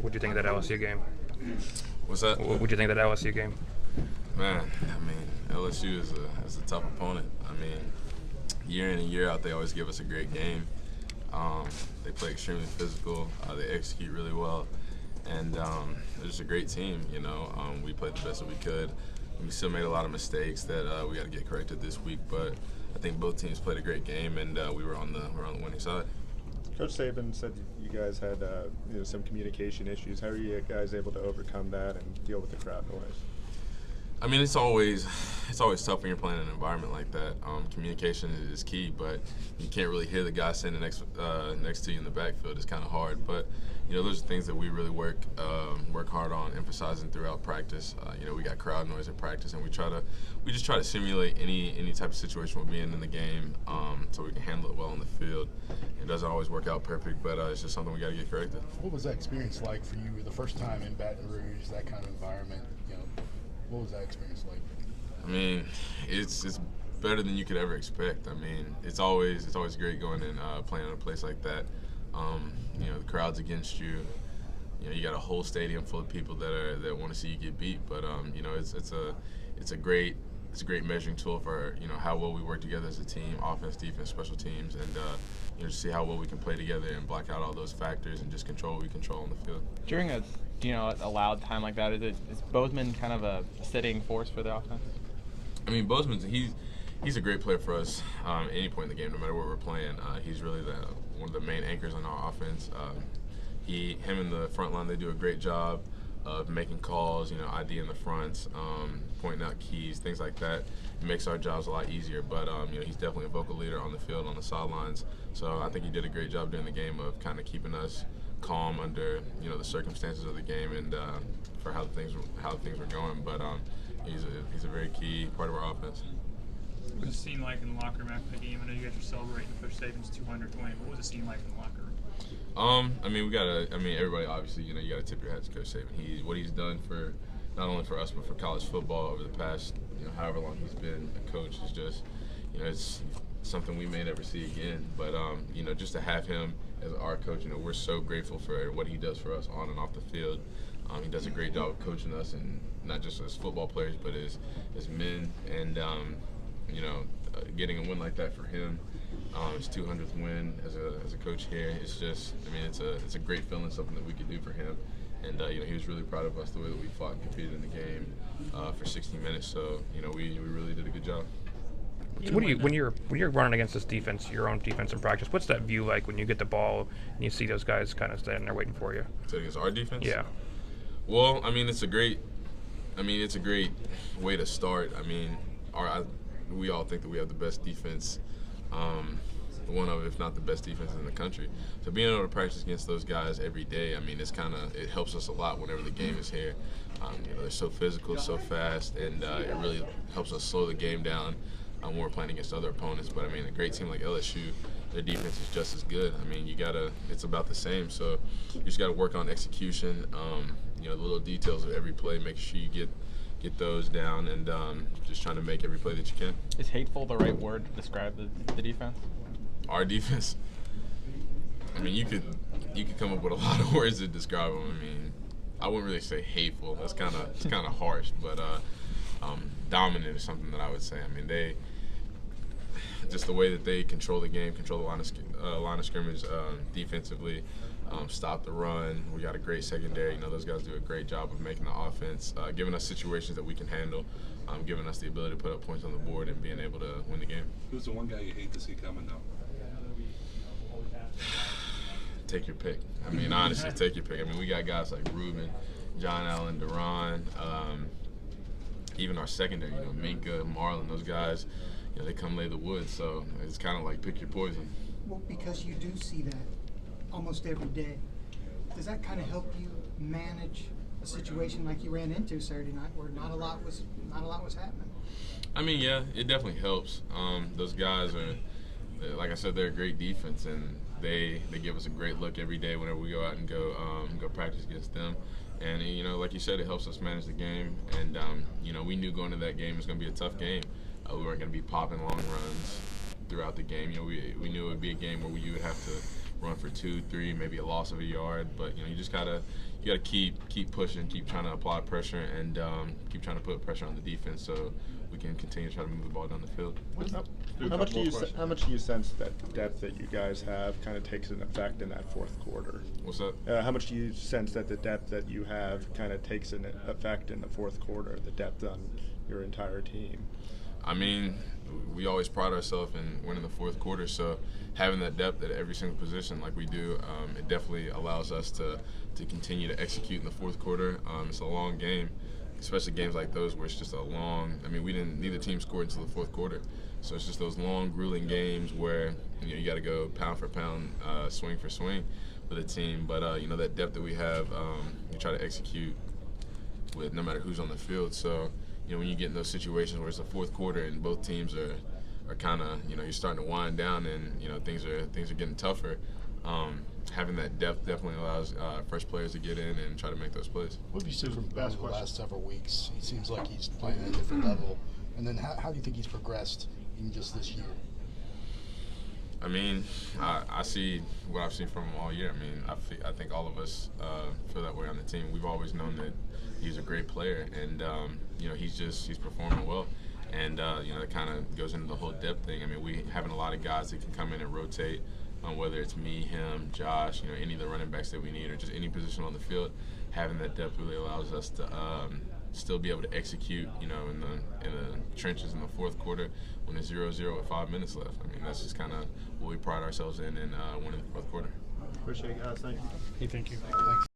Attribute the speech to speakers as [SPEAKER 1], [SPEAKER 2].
[SPEAKER 1] What'd you think of that LSU game?
[SPEAKER 2] What's that?
[SPEAKER 1] What'd you think of that LSU game?
[SPEAKER 2] Man, I mean, LSU is a tough opponent. I mean, year in and year out, they always give us a great game. They play extremely physical. They execute really well. And they're just a great team, you know. We played the best that we could. We still made a lot of mistakes that we got to get corrected this week, but I think both teams played a great game, and we were on the winning side.
[SPEAKER 3] Coach Saban said you guys had some communication issues. How are you guys able to overcome that and deal with the crowd noise?
[SPEAKER 2] I mean, it's always tough when you're playing in an environment like that. Communication is key, but you can't really hear the guy standing next to you in the backfield. It's kind of hard, but you know, those are things that we really work hard on emphasizing throughout practice. You know, we got crowd noise at practice, and we just try to simulate any type of situation we're being in the game, so we can handle it well on the field. It doesn't always work out perfect, but it's just something we got to get corrected.
[SPEAKER 4] What was that experience like for you the first time in Baton Rouge, that kind of environment? You know, what was that experience like?
[SPEAKER 2] I mean, it's better than you could ever expect. I mean, it's always great going and playing in a place like that. You know, the crowd's against you. You know, you got a whole stadium full of people that want to see you get beat. But you know, it's a great measuring tool for, you know, how well we work together as a team, offense, defense, special teams, and you know, to see how well we can play together and block out all those factors and just control what we control on the field.
[SPEAKER 5] During a loud time like that, is Bozeman kind of a steadying force for the offense?
[SPEAKER 2] I mean, Bozeman's he's a great player for us at any point in the game, no matter where we're playing. He's really one of the main anchors on our offense. Him and the front line, they do a great job of making calls, you know, ID in the fronts, pointing out keys, things like that. It makes our jobs a lot easier. But you know, he's definitely a vocal leader on the field, on the sidelines. So I think he did a great job during the game of kind of keeping us calm under, you know, the circumstances of the game and for how things were going. But he's a very key part of our offense.
[SPEAKER 6] What was the scene like in the locker room after the game? I know you guys are celebrating Coach Saban's 200th win. What was the scene like in the locker room?
[SPEAKER 2] I mean, everybody obviously, you know, you got to tip your hat to Coach Saban. What he's done for not only for us but for college football over the past, you know, however long he's been a coach is just, you know, it's something we may never see again. But you know, just to have him as our coach, you know, we're so grateful for what he does for us on and off the field. He does a great job of coaching us, and not just as football players, but as men. And you know, getting a win like that for him, his 200th win as a coach here, it's just, I mean, it's a great feeling, something that we could do for him. And you know, he was really proud of us the way that we fought and competed in the game for 60 minutes. So you know, we really did a good job.
[SPEAKER 1] When you're running against this defense, your own defense in practice, what's that view like when you get the ball and you see those guys kind of standing there waiting for you?
[SPEAKER 2] So against our defense?
[SPEAKER 1] Yeah.
[SPEAKER 2] Well, I mean, it's a great way to start. I mean, we all think that we have the best defense, one of, if not the best defense in the country. So being able to practice against those guys every day, I mean, it helps us a lot whenever the game is here. You know, they're so physical, so fast, and it really helps us slow the game down when we're playing against other opponents. But I mean, a great team like LSU, their defense is just as good. I mean, it's about the same. So you just got to work on execution. You know, the little details of every play, make sure you get those down, and just trying to make every play that you can.
[SPEAKER 5] Is hateful the right word to describe the defense?
[SPEAKER 2] Our defense? I mean, you could come up with a lot of words to describe them. I mean, I wouldn't really say hateful. It's kind of harsh, but dominant is something that I would say. I mean, just the way that they control the game, control the line of scrimmage defensively, stop the run. We got a great secondary. You know, those guys do a great job of making the offense, giving us situations that we can handle, giving us the ability to put up points on the board and being able to win the game.
[SPEAKER 7] Who's the one guy you hate to see coming now?
[SPEAKER 2] Take your pick. I mean, honestly, take your pick. I mean, we got guys like Ruben, John Allen, Duran, even our secondary, you know, Minka, Marlon, those guys, you know, they come lay the wood. So it's kind of like pick your poison.
[SPEAKER 8] Well, because you do see that almost every day, does that kind of help you manage a situation like you ran into Saturday night, where not a lot was happening?
[SPEAKER 2] I mean, yeah, it definitely helps. Those guys are, like I said, they're a great defense, and they give us a great look every day whenever we go out and go practice against them. And you know, like you said, it helps us manage the game. And you know, we knew going into that game it was going to be a tough game. We weren't going to be popping long runs throughout the game. You know, we knew it would be a game where you would have to run for 2, 3, maybe a loss of a yard. But you just gotta keep pushing, keep trying to apply pressure, and keep trying to put pressure on the defense so we can continue to try to move the ball down the field.
[SPEAKER 3] How much do you sense that the depth that you guys have kind of takes an effect in that fourth quarter?
[SPEAKER 2] What's that?
[SPEAKER 3] How much do you sense that the depth that you have kind of takes an effect in the fourth quarter, the depth on your entire team?
[SPEAKER 2] I mean, we always pride ourselves in winning the fourth quarter, so having that depth at every single position like we do, it definitely allows us to continue to execute in the fourth quarter. It's a long game, especially games like those where it's just a long, neither team scored until the fourth quarter. So it's just those long, grueling games where you got to go pound for pound, swing for swing with a team. But that depth that we have, we try to execute with no matter who's on the field. So when you get in those situations where it's the fourth quarter and both teams are kind of you're starting to wind down and things are getting tougher. Having that depth definitely allows fresh players to get in and try to make those plays.
[SPEAKER 4] What have you seen from Ben the last several weeks? He seems like he's playing at a different level. And then how do you think he's progressed in just this year?
[SPEAKER 2] I see what I've seen from him all year. I think all of us feel that way on the team. We've always known that he's a great player, and he's performing well. And that kind of goes into the whole depth thing. We having a lot of guys that can come in and rotate, whether it's me, him, Josh, any of the running backs that we need, or just any position on the field. Having that depth really allows us to still be able to execute, in the trenches in the fourth quarter when it's 0-0 with 5 minutes left. That's just kind of what we pride ourselves in winning the fourth quarter.
[SPEAKER 3] Appreciate it, guys. Thank you.
[SPEAKER 1] Hey, thank you.
[SPEAKER 4] Thanks.